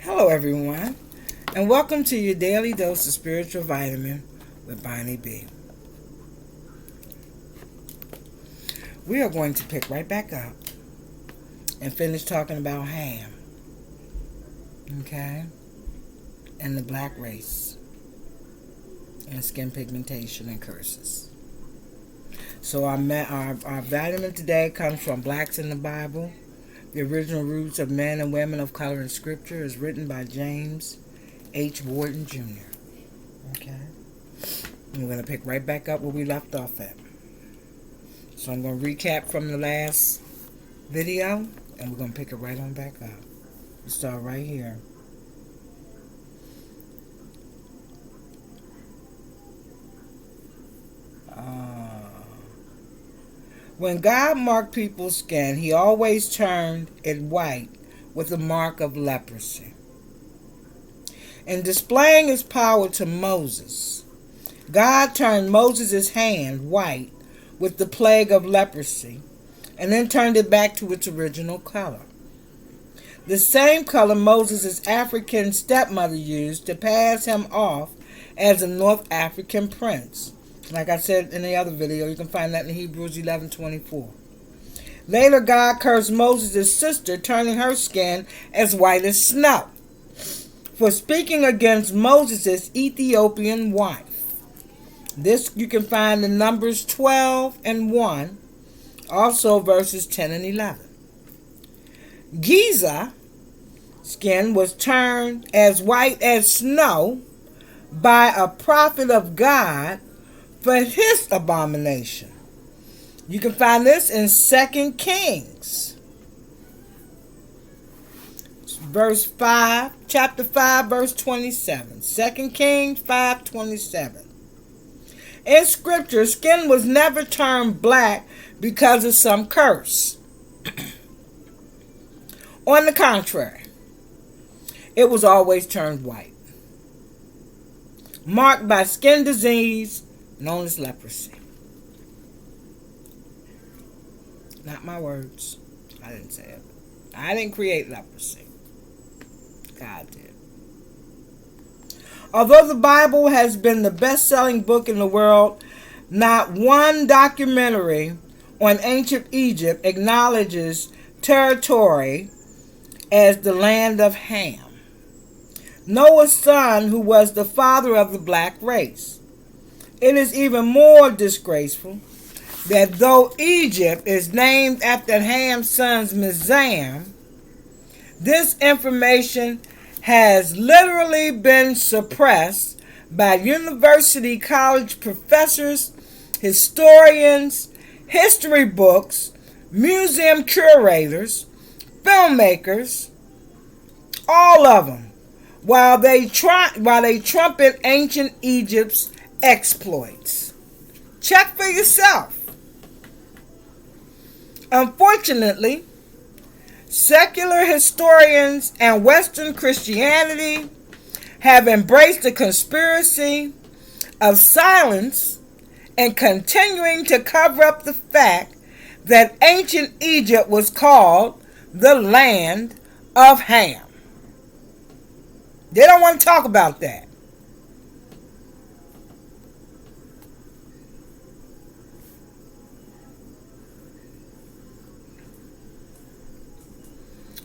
Hello, everyone, and welcome to your daily dose of spiritual vitamin with Bonnie B. We are going to pick right back up and finish talking about Ham, okay, and the black race, and skin pigmentation and curses. So our vitamin today comes from Blacks in the Bible. The original roots of men and women of color in Scripture is written by James H. Warden Jr. Okay? And we're going to pick right back up where we left off at. So I'm going to recap from the last video, and we're going to pick it right on back up. We start right here. When God marked people's skin, he always turned it white with a mark of leprosy. In displaying his power to Moses, God turned Moses' hand white with the plague of leprosy and then turned it back to its original color. The same color Moses' African stepmother used to pass him off as a North African prince. Like I said in the other video, you can find that in Hebrews 11:24. Later, God cursed Moses' sister, turning her skin as white as snow, for speaking against Moses' Ethiopian wife. This you can find in Numbers 12:1, also verses 10 and 11. Giza's skin was turned as white as snow by a prophet of God for his abomination. You can find this in 2 Kings, chapter 5, verse 27. 2 Kings 5:27. In Scripture, skin was never turned black because of some curse. On the contrary, it was always turned white, marked by skin disease known as leprosy. Not my words. I didn't say it. I didn't create leprosy. God did. Although the Bible has been the best-selling book in the world, not one documentary on ancient Egypt acknowledges territory as the land of Ham, Noah's son, who was the father of the black race. It is even more disgraceful that though Egypt is named after Ham's son Mizraim, this information has literally been suppressed by university college professors, historians, history books, museum curators, filmmakers, all of them, while they trumpet ancient Egypt's exploits. Check for yourself. Unfortunately, secular historians and Western Christianity have embraced the conspiracy of silence and continuing to cover up the fact that ancient Egypt was called the land of Ham. They don't want to talk about that.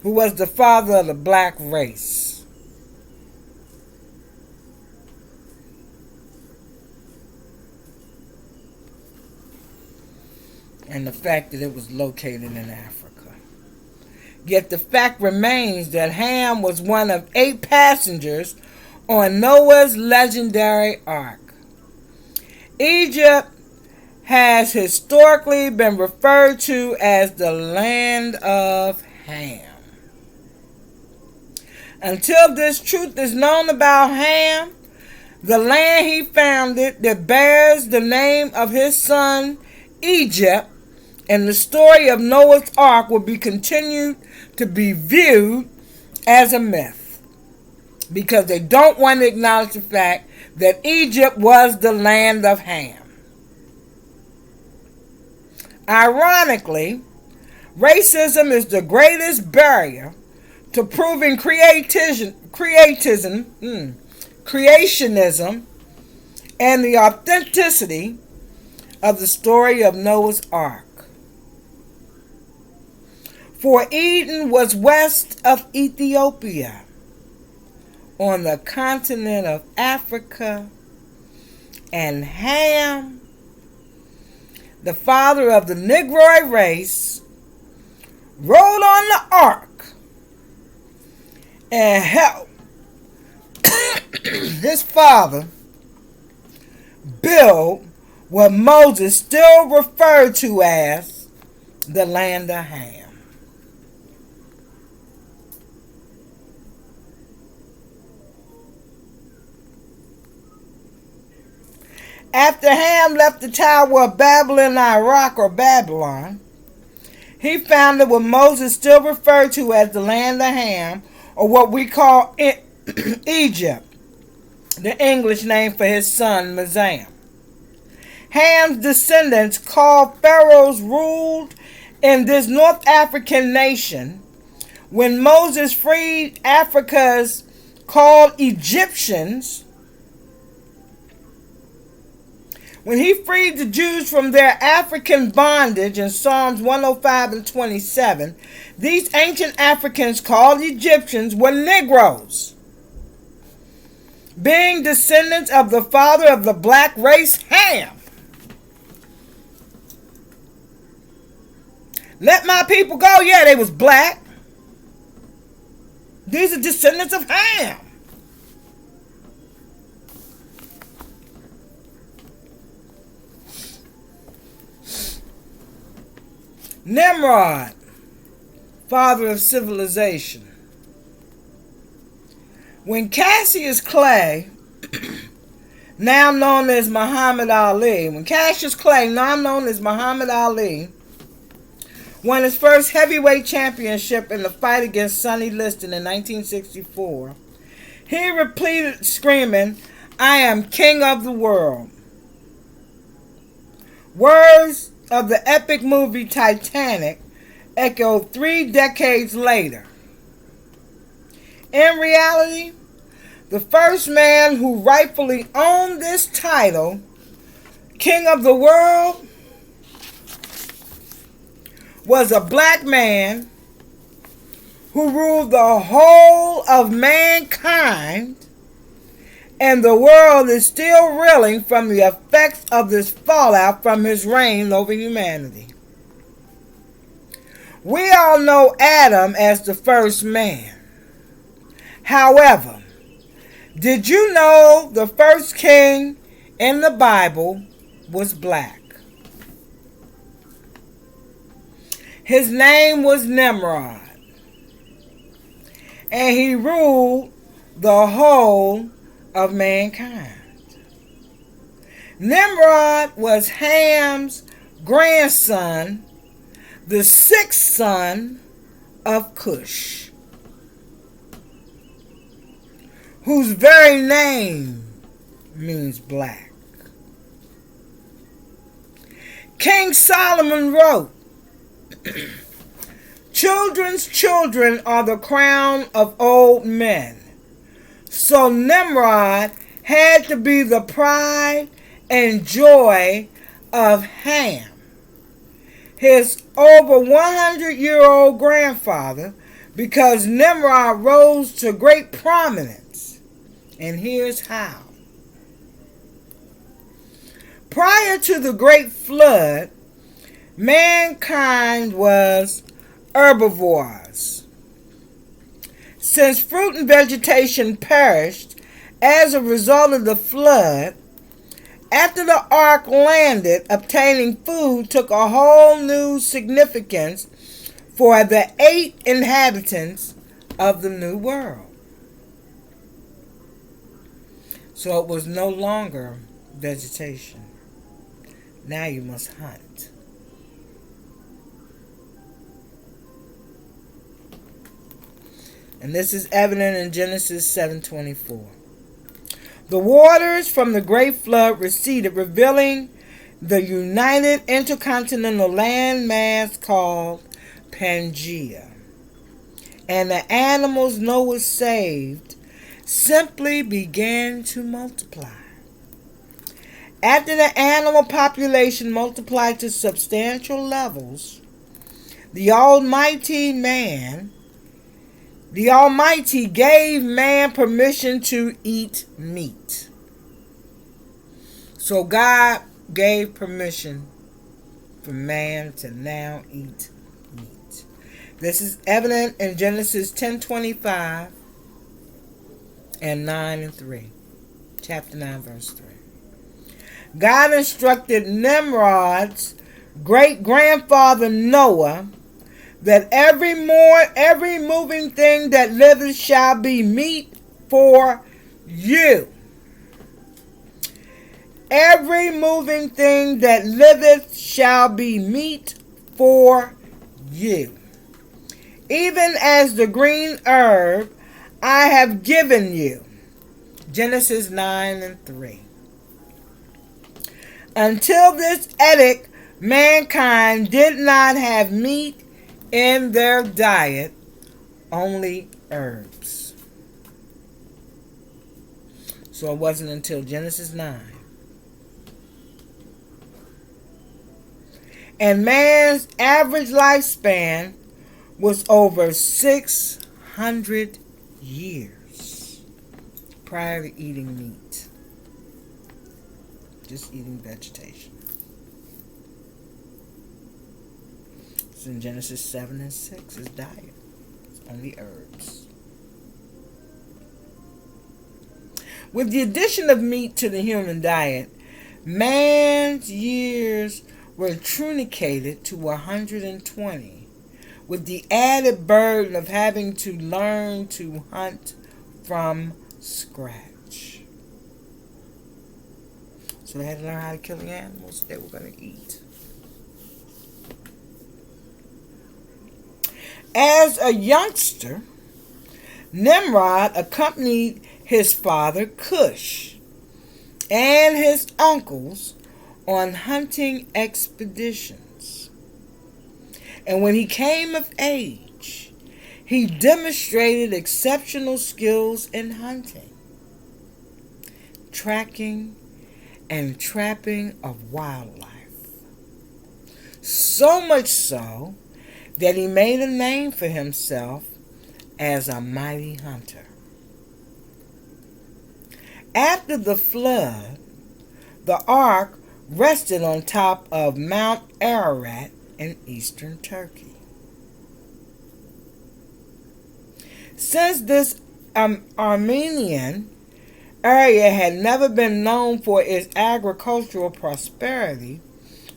Who was the father of the black race. And the fact that it was located in Africa. Yet the fact remains that Ham was one of 8 passengers on Noah's legendary ark. Egypt has historically been referred to as the land of Ham. Until this truth is known about Ham, the land he founded that bears the name of his son Egypt, and the story of Noah's Ark will be continued to be viewed as a myth, because they don't want to acknowledge the fact that Egypt was the land of Ham. Ironically, racism is the greatest barrier to proving creationism, and the authenticity of the story of Noah's Ark. For Eden was west of Ethiopia, on the continent of Africa, and Ham, the father of the Negroid race, rode on the ark and helped his father build what Moses still referred to as the land of Ham. After Ham left the Tower of Babel in Iraq or Babylon, he founded what Moses still referred to as the land of Ham, or what we call Egypt, the English name for his son Mizraim. Ham's descendants, called pharaohs, ruled in this North African nation. When Moses freed Africa's called Egyptians, when he freed the Jews from their African bondage in Psalms 105 and 27, these ancient Africans called Egyptians were Negroes, being descendants of the father of the black race, Ham. Let my people go. Yeah, they was black. These are descendants of Ham. Nimrod, father of civilization. When Cassius Clay, now known as Muhammad Ali, won his first heavyweight championship in the fight against Sonny Liston in 1964, he repeated screaming, "I am king of the world." Words of the epic movie Titanic echoed 3 decades later. In reality, the first man who rightfully owned this title, King of the World, was a black man who ruled the whole of mankind, and the world is still reeling from the effects of this fallout from his reign over humanity. We all know Adam as the first man. However, did you know the first king in the Bible was black? His name was Nimrod, and he ruled the whole of mankind. Nimrod was Ham's grandson, the 6th son of Cush, whose very name means black. King Solomon wrote, "Children's children are the crown of old men." So Nimrod had to be the pride and joy of Ham, his over 100-year-old grandfather, because Nimrod rose to great prominence. And here's how. Prior to the Great Flood, mankind was herbivores. Since fruit and vegetation perished as a result of the flood, after the ark landed, obtaining food took a whole new significance for the 8 inhabitants of the new world. So it was no longer vegetation. Now you must hunt. And this is evident in Genesis 7:24. The waters from the great flood receded, revealing the united intercontinental land mass called Pangaea. and the animals Noah saved simply began to multiply. After the animal population multiplied to substantial levels, the Almighty gave man permission to eat meat. So God gave permission for man to now eat meat. This is evident in Genesis 10:25 and 9 and 3. Chapter 9, verse 3. God instructed Nimrod's great-grandfather Noah that every moving thing that liveth shall be meat for you. Every moving thing that liveth shall be meat for you. Even as the green herb I have given you. Genesis 9 and 3. Until this edict, mankind did not have meat in their diet, only herbs. So it wasn't until Genesis 9. And man's average lifespan was over 600 years prior to eating meat. Just eating vegetation. It's in Genesis 7 and 6, his diet. It's only herbs. With the addition of meat to the human diet, man's years were truncated to 120, with the added burden of having to learn to hunt from scratch. So they had to learn how to kill the animals they were going to eat. As a youngster, Nimrod accompanied his father Cush and his uncles on hunting expeditions. And when he came of age, he demonstrated exceptional skills in hunting, tracking, and trapping of wildlife. So much so that he made a name for himself as a mighty hunter. After the flood, the ark rested on top of Mount Ararat in eastern Turkey. Since this Armenian area had never been known for its agricultural prosperity,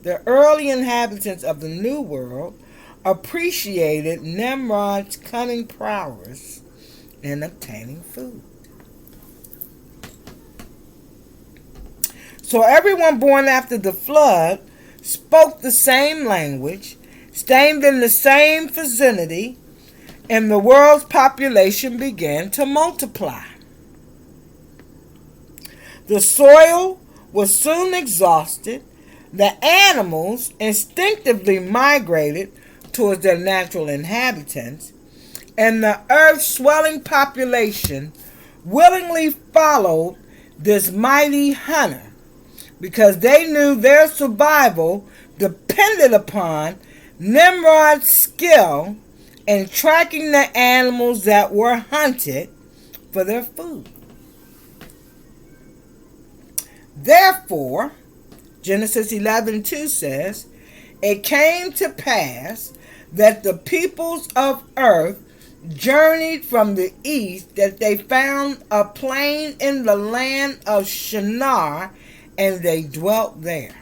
the early inhabitants of the New World appreciated Nimrod's cunning prowess in obtaining food. So everyone born after the flood spoke the same language, stayed in the same vicinity, and the world's population began to multiply. The soil was soon exhausted. The animals instinctively migrated towards their natural inhabitants, and the earth's swelling population willingly followed this mighty hunter because they knew their survival depended upon Nimrod's skill in tracking the animals that were hunted for their food. Therefore, Genesis 11:2 says, it came to pass that the peoples of earth journeyed from the east, that they found a plain in the land of Shinar, and they dwelt there.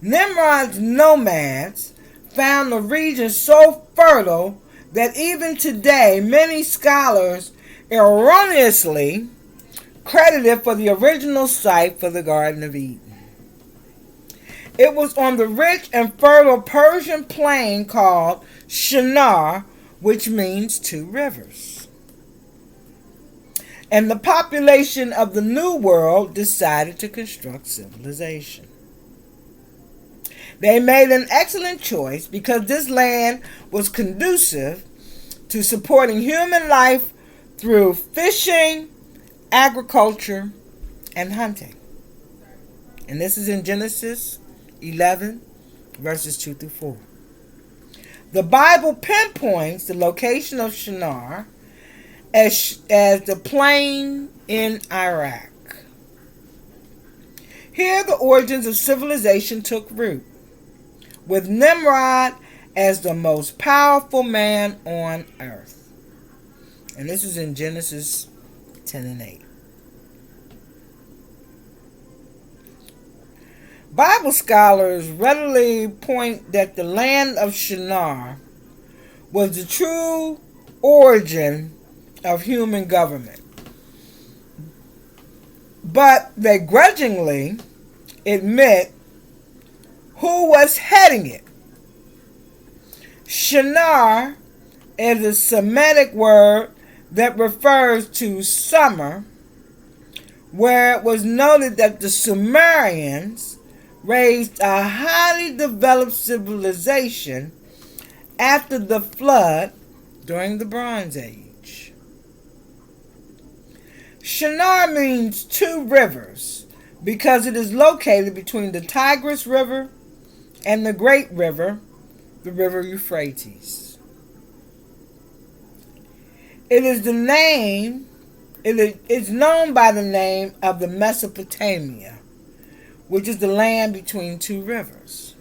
Nimrod's nomads found the region so fertile that even today many scholars erroneously credit it for the original site for the Garden of Eden. It was on the rich and fertile Persian plain called Shinar, which means two rivers. And the population of the New World decided to construct civilization. They made an excellent choice because this land was conducive to supporting human life through fishing, agriculture, and hunting. And this is in Genesis 11, verses 2 through 4. The Bible pinpoints the location of Shinar as the plain in Iraq. Here the origins of civilization took root, with Nimrod as the most powerful man on earth. And this is in Genesis 10 and 8. Bible scholars readily point that the land of Shinar was the true origin of human government, but they grudgingly admit who was heading it. Shinar is a Semitic word that refers to summer, where it was noted that the Sumerians raised a highly developed civilization after the flood during the Bronze Age. Shinar means two rivers because it is located between the Tigris River and the Great River, the River Euphrates. It is known by the name of the Mesopotamia, which is the land between two rivers.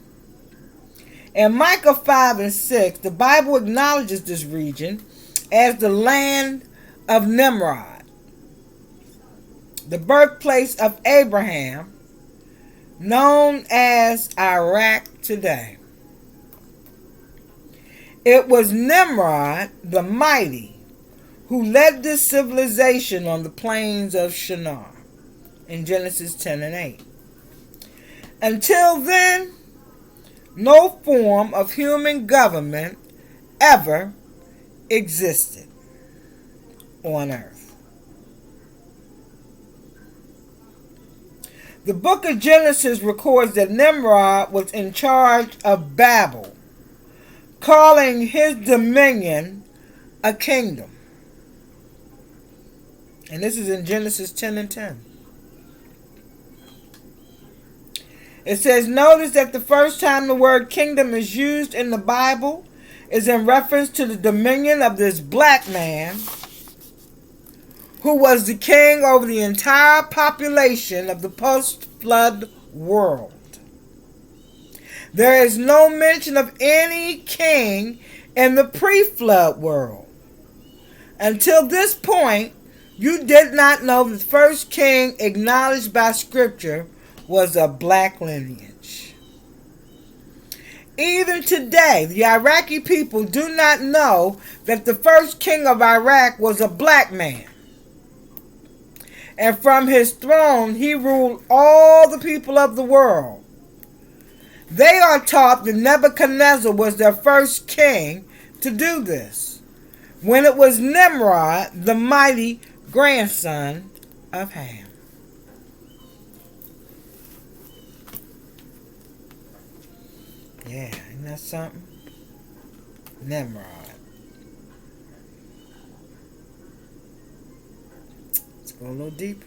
In Micah 5 and 6, the Bible acknowledges this region as the land of Nimrod, the birthplace of Abraham, known as Iraq today. It was Nimrod the Mighty who led this civilization on the plains of Shinar in Genesis 10 and 8. Until then, no form of human government ever existed on earth. The book of Genesis records that Nimrod was in charge of Babel, calling his dominion a kingdom. And this is in Genesis 10 and 10. It says, notice that the first time the word kingdom is used in the Bible is in reference to the dominion of this black man who was the king over the entire population of the post-flood world. There is no mention of any king in the pre-flood world. Until this point, you did not know the first king acknowledged by Scripture was of black lineage. Even today, the Iraqi people do not know that the first king of Iraq was a black man. And from his throne, he ruled all the people of the world. They are taught that Nebuchadnezzar was their first king to do this, when it was Nimrod, the mighty grandson of Ham. Yeah, isn't that something? Nimrod. Let's go a little deeper.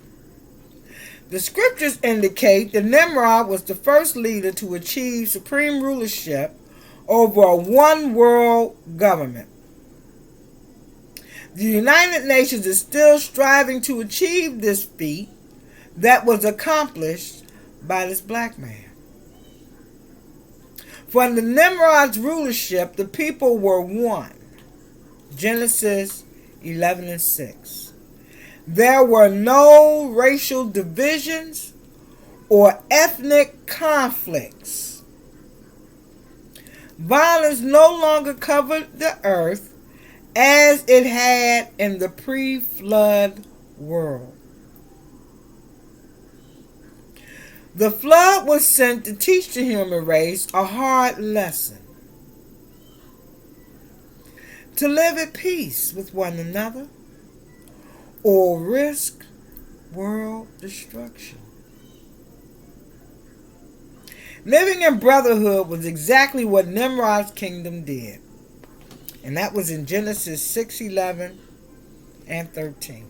The scriptures indicate that Nimrod was the first leader to achieve supreme rulership over a one world government. The United Nations is still striving to achieve this feat that was accomplished by this black man. For under Nimrod's rulership, the people were one. Genesis 11 and 6. There were no racial divisions or ethnic conflicts. Violence no longer covered the earth as it had in the pre-flood world. The flood was sent to teach the human race a hard lesson: to live at peace with one another or risk world destruction. Living in brotherhood was exactly what Nimrod's kingdom did. And that was in Genesis 6:11 and 13.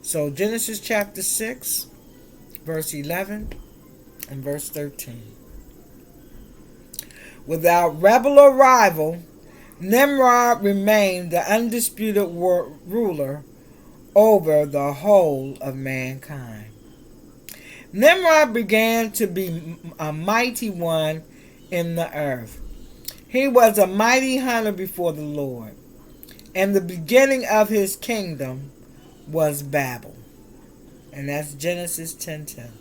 So Genesis chapter 6, verse 11 and verse 13. Without rebel or rival, Nimrod remained the undisputed ruler over the whole of mankind. Nimrod began to be a mighty one in the earth. He was a mighty hunter before the Lord, and the beginning of his kingdom was Babel. And that's Genesis 10:10.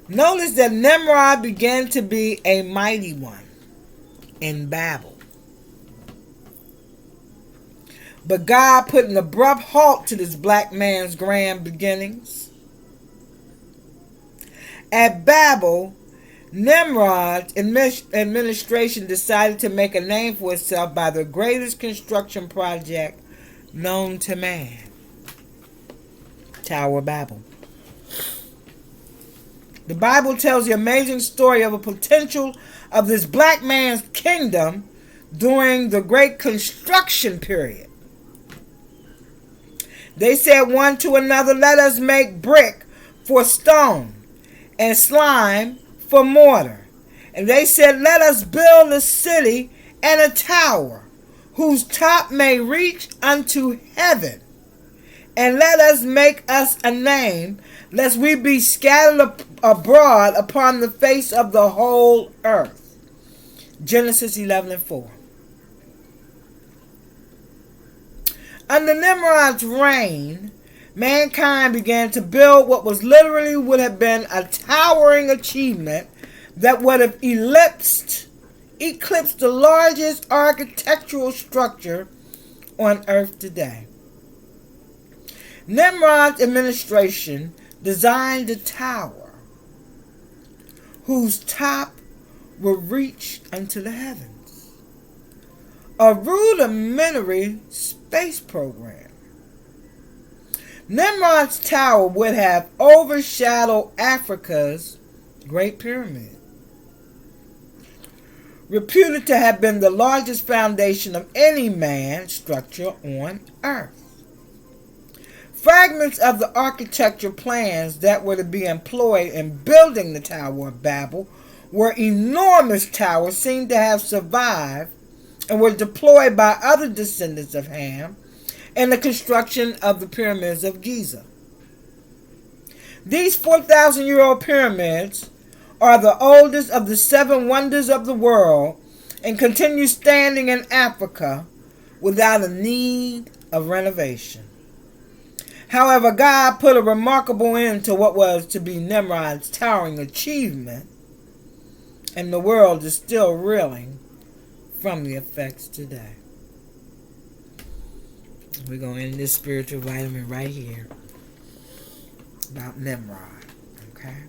Notice that Nimrod began to be a mighty one in Babel. But God put an abrupt halt to this black man's grand beginnings. At Babel, Nimrod's administration decided to make a name for itself by the greatest construction project known to man, Tower of Babel. The Bible tells the amazing story of a potential of this black man's kingdom during the great construction period. They said one to another, "Let us make brick for stone and slime for mortar." And they said, "Let us build a city and a tower whose top may reach unto heaven. And let us make us a name, lest we be scattered abroad upon the face of the whole earth." Genesis 11:4. Under Nimrod's reign, mankind began to build what was literally would have been a towering achievement that would have eclipsed the largest architectural structure on earth today. Nimrod's administration designed a tower whose top would reach unto the heavens, a rudimentary space program. Nimrod's tower would have overshadowed Africa's Great Pyramid, reputed to have been the largest foundation of any man structure on earth. Fragments of the architecture plans that were to be employed in building the Tower of Babel were enormous towers seen to have survived and were deployed by other descendants of Ham in the construction of the pyramids of Giza. These 4,000-year-old pyramids are the oldest of the 7 wonders of the world and continue standing in Africa without a need of renovation. However, God put a remarkable end to what was to be Nimrod's towering achievement, and the world is still reeling from the effects today. We're going to end this spiritual vitamin right here about Nimrod, okay?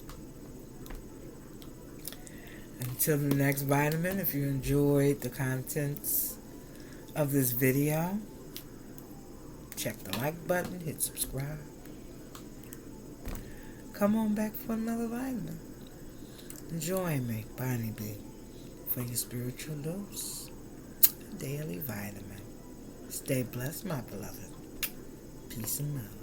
Until the next vitamin, if you enjoyed the contents of this video, check the like button, hit subscribe. Come on back for another vitamin. Join me, Bonnie B, for your spiritual dose, daily vitamin. Stay blessed, my beloved. Peace and love.